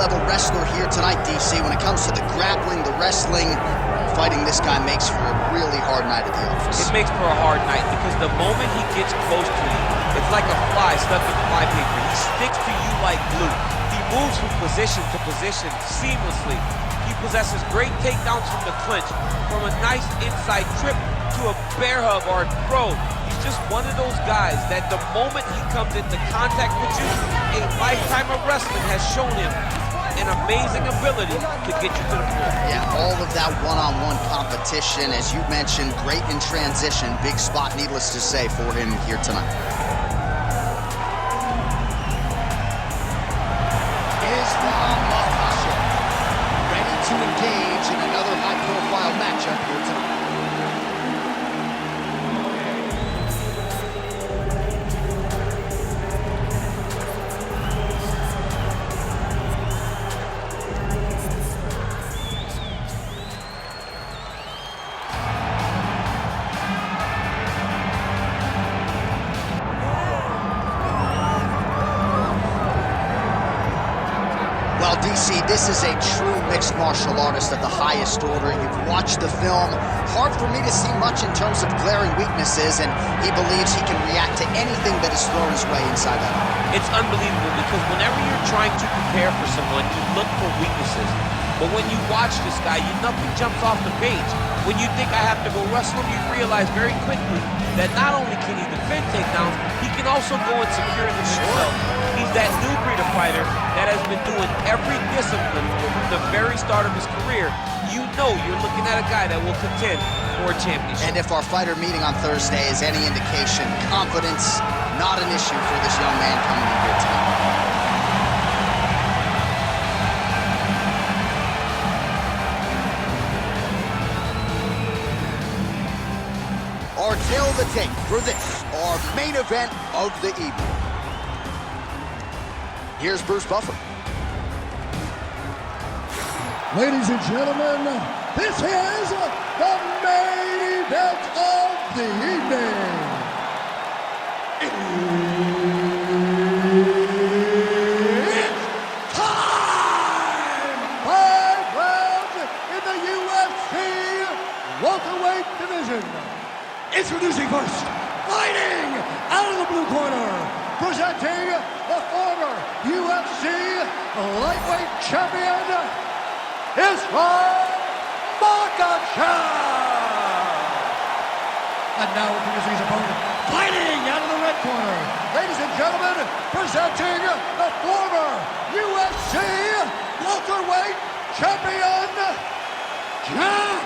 high-level wrestler here tonight, DC. When it comes to the grappling, the wrestling, fighting this guy makes for a really hard night at the office. It makes for a hard night because the moment he gets close to you, it's like a fly stuck in flypaper. He sticks to you like glue. He moves from position to position seamlessly. He possesses great takedowns from the clinch, from a nice inside trip to a bear hug or a throw. He's just one of those guys that the moment he comes into contact with you, a lifetime of wrestling has shown him an amazing ability to get you to the floor. Yeah, all of that one-on-one competition, as you mentioned, great in transition. Big spot, needless to say, for him here tonight. Makhachev, ready to engage in another high-profile matchup here tonight. Well, DC, this is a true mixed martial artist at the highest order. You've watched the film. Hard for me to see much in terms of glaring weaknesses, and he believes he can react to anything that is thrown his way inside that arm. It's unbelievable because whenever you're trying to prepare for someone, you look for weaknesses. But when you watch this guy, nothing jumps off the page. When you think I have to go wrestle him, you realize very quickly that not only can he defend takedowns, he can also go and secure them himself. He's that new breed of fighter that has been doing every discipline from the very start of his career. You know you're looking at a guy that will contend for a championship. And if our fighter meeting on Thursday is any indication, confidence, not an issue for this young man coming in here tonight. Our tail of the tape for this, our main event of the evening. Here's Bruce Buffer. Ladies and gentlemen, this is the main event of the evening. It's time! 5 rounds in the UFC welterweight division. Introducing first, fighting out of the blue corner, presenting the former UFC lightweight champion, is from Makhachev. And now introducing his opponent, fighting out of the red corner, ladies and gentlemen, presenting the former UFC welterweight champion, Della.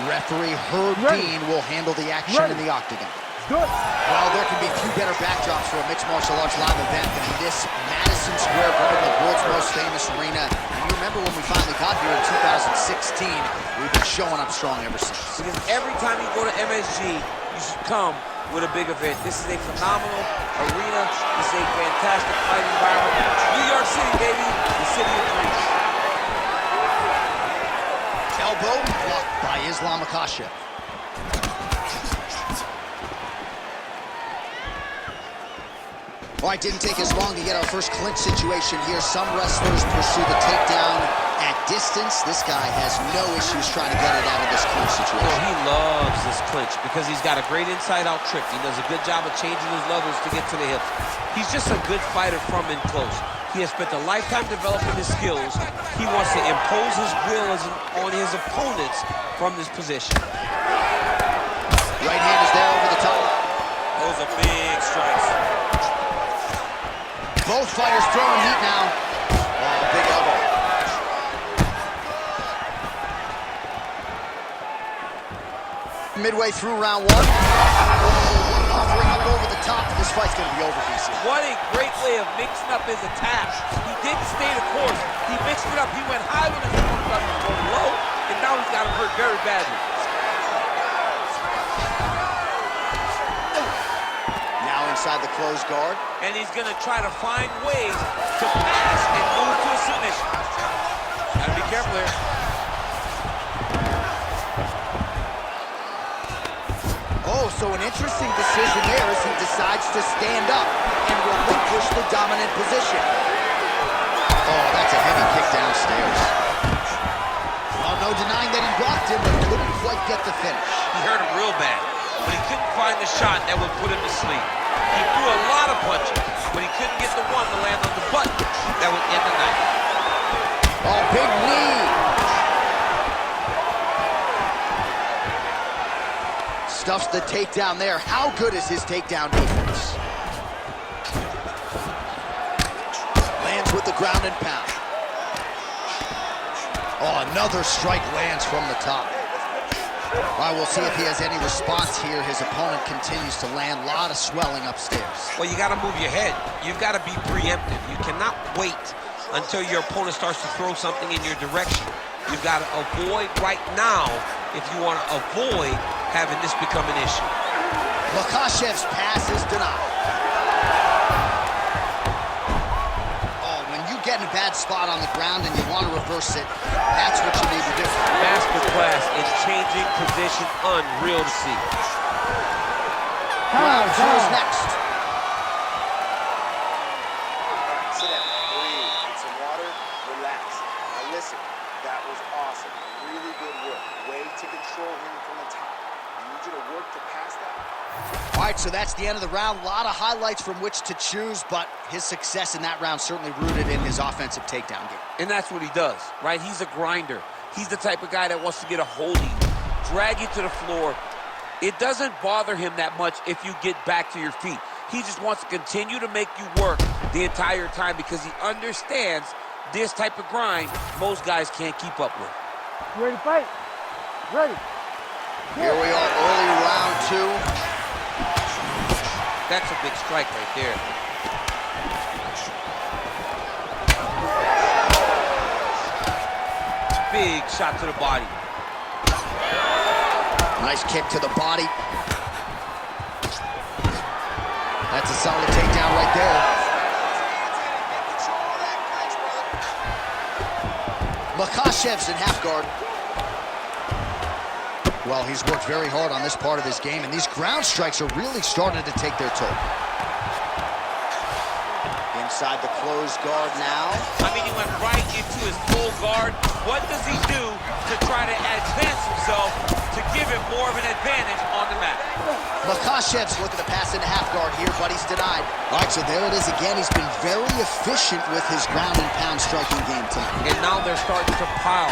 Referee Herb Dean will handle the action in the octagon. Good. Well, there can be few better backdrops for a mixed martial arts live event than this Madison Square Garden, the world's most famous arena. And you remember when we finally got here in 2016, we've been showing up strong ever since. Because every time you go to MSG, you should come with a big event. This is a phenomenal arena. This is a fantastic fight environment. New York City, baby, the city of dreams. Elbow blocked by Makhachev. All right, didn't take us long to get our first clinch situation here. Some wrestlers pursue the takedown at distance. This guy has no issues trying to get it out of this clinch situation. Well, he loves this clinch because he's got a great inside-out trip. He does a good job of changing his levels to get to the hips. He's just a good fighter from in close. He has spent a lifetime developing his skills. He wants to impose his will on his opponents from this position. Right hand is there over the top. Those are big strikes. Both fighters throwing heat now. Oh, big elbow. Midway through round one. Oh, offering up over the top. This fight's going to be over, DC. What a great way of mixing up his attack. He didn't stay the course. He mixed it up. He went high when his opponent was going low, and now he's got him hurt very badly. Inside the closed guard. And he's going to try to find ways to pass and move to a submission. Gotta be careful here. Oh, So an interesting decision there as he decides to stand up and relinquish the dominant position. Oh, that's a heavy kick downstairs. Well, no denying that he rocked him, but couldn't quite get the finish. He hurt him real bad, but he couldn't find the shot that would put him to sleep. He threw a lot of punches, but he couldn't get the one to land on the button that would end the night. Oh, big knee. Stuffs the takedown there. How good is his takedown defense? Lands with the ground and pound. Oh, another strike lands from the top. All right, we'll see if he has any response here. His opponent continues to land. A lot of swelling upstairs. Well, you got to move your head. You've got to be preemptive. You cannot wait until your opponent starts to throw something in your direction. You've got to avoid right now if you want to avoid having this become an issue. Makhachev's pass is denied. Oh, when you get in a bad spot on the ground and you want to reverse it, that's what you need to do. Masterclass in changing position, unreal to see. Round two is next. Sit down, breathe, get some water, relax. Now listen, that was awesome. Really good work. Way to control him from the top. I need you to work to pass that. All right, so that's the end of the round. A lot of highlights from which to choose, but his success in that round certainly rooted in his offensive takedown game. And that's what he does, right? He's a grinder. He's the type of guy that wants to get a hold of you, drag you to the floor. It doesn't bother him that much if you get back to your feet. He just wants to continue to make you work the entire time because he understands this type of grind most guys can't keep up with. You ready to fight? Ready. Here we are, early round two. That's a big strike right there. Big shot to the body. Nice kick to the body. That's a solid takedown right there. Makhachev's in half guard. Well, he's worked very hard on this part of his game, and these ground strikes are really starting to take their toll. Inside the closed guard now. I mean, he went right into his full guard. What does he do to try to advance himself to give him more of an advantage on the mat? Makhachev's looking to pass into half guard here, but he's denied. All right, so there it is again. He's been very efficient with his ground and pound striking game tonight. And now they're starting to pile.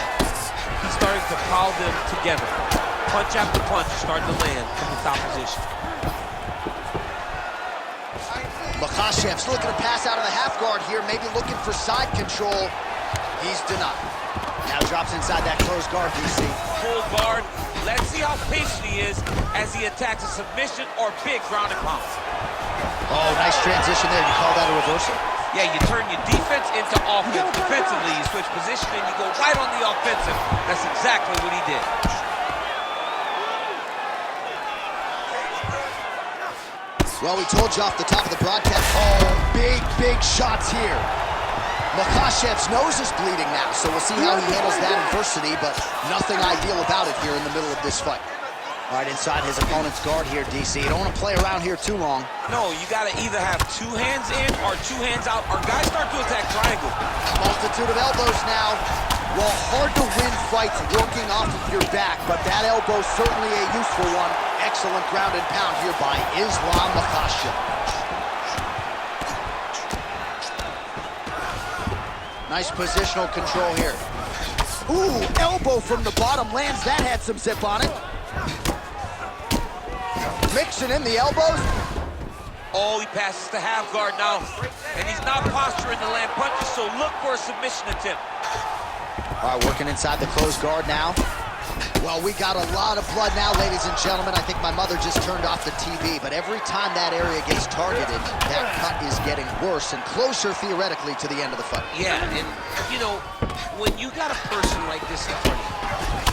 He's starting to pile them together. Punch after punch starting to land from the top position. Makhachev's looking to pass out of the half guard here, maybe looking for side control. He's denied. Now drops inside that closed guard, DC. Full guard. Let's see how patient he is as he attacks a submission or big ground and pound. Oh, nice transition there. You call that a reversal? Yeah, you turn your defense into offense. Defensively, you switch position and you go right on the offensive. That's exactly what he did. Well, we told you off the top of the broadcast. Oh, big shots here. Makhachev's nose is bleeding now, so we'll see how he handles that adversity, but nothing ideal about it here in the middle of this fight. All right, inside his opponent's guard here, DC. You don't want to play around here too long. No, you got to either have two hands in or two hands out, or guys start to attack triangle. Multitude of elbows now. Well, hard to win fights working off of your back, but that elbow certainly a useful one. Excellent ground and pound here by Islam Makhachev. Nice positional control here. Ooh, elbow from the bottom lands. That had some zip on it. Mixing in the elbows. Oh, he passes to half guard now, and he's not posturing to land punches, so look for a submission attempt. All right, working inside the closed guard now. Well, we got a lot of blood now, ladies and gentlemen. I think my mother just turned off the TV, but every time that area gets targeted, that cut is getting worse and closer, theoretically, to the end of the fight. Yeah, and, you know, when you got a person like this in front of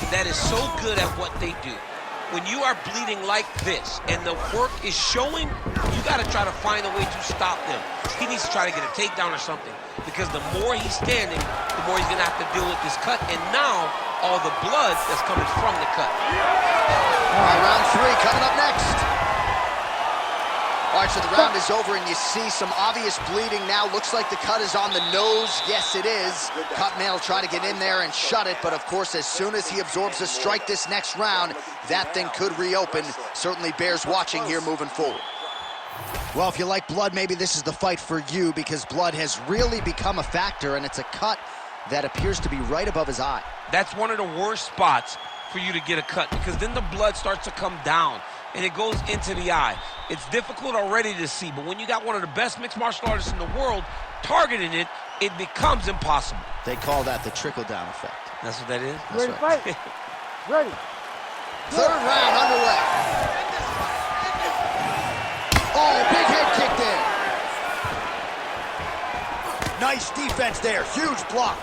you that is so good at what they do, when you are bleeding like this and the work is showing, you got to try to find a way to stop them. He needs to try to get a takedown or something, because the more he's standing, the more he's going to have to deal with this cut, and now all the blood that's coming from the cut. All right, round three coming up next. All right, so the round is over, and you see some obvious bleeding now. Looks like the cut is on the nose. Yes, it is. Cutman will try to get in there and shut it, but of course, as soon as he absorbs a strike this next round, that thing could reopen. Certainly bears watching here moving forward. Well, if you like blood, maybe this is the fight for you, because blood has really become a factor, and it's a cut that appears to be right above his eye. That's one of the worst spots for you to get a cut, because then the blood starts to come down and it goes into the eye. It's difficult already to see, but when you got one of the best mixed martial artists in the world targeting it, it becomes impossible. They call that the trickle-down effect. That's what that is? Ready to fight? Ready. Third round underway. Oh, big head kick there. Nice defense there. Huge block.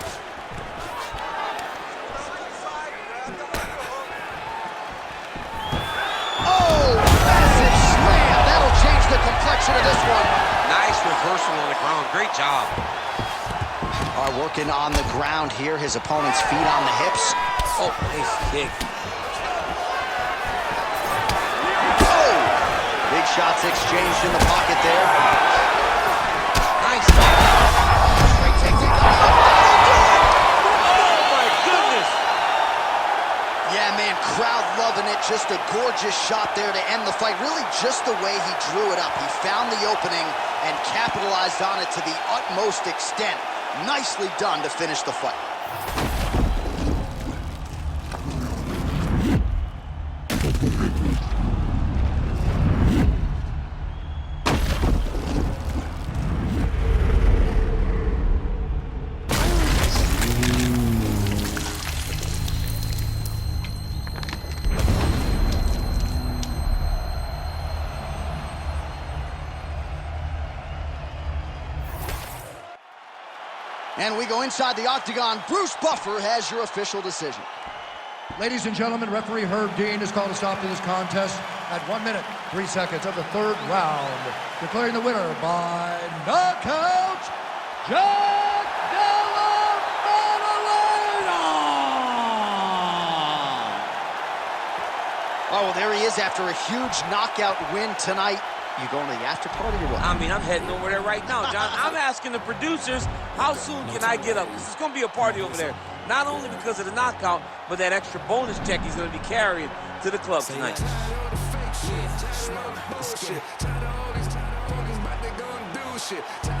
Oh, massive slam. That'll change the complexion of this one. Nice reversal on the ground. Great job. All right, working on the ground here. His opponent's feet on the hips. Oh, nice kick. Oh! Big shots exchanged in the pocket there. Nice. Straight takedown. Oh, my goodness. Yeah, man, crowd loving it. Just a gorgeous shot there to end the fight. Really just the way he drew it up. He found the opening and capitalized on it to the utmost extent. Nicely done to finish the fight. And we go inside the octagon. Bruce Buffer has your official decision. Ladies and gentlemen, referee Herb Dean has called a stop to this contest at 1 minute, 3 seconds of the third round, declaring the winner by knockout, Jack Della Maddalena! Oh, well, there he is after a huge knockout win tonight. You going to the after party or what? I mean, I'm heading over there right now, John. I'm asking the producers, how soon can I get up? Because it's going to be a party over there. Not only because of the knockout, but that extra bonus check he's going to be carrying to the club tonight.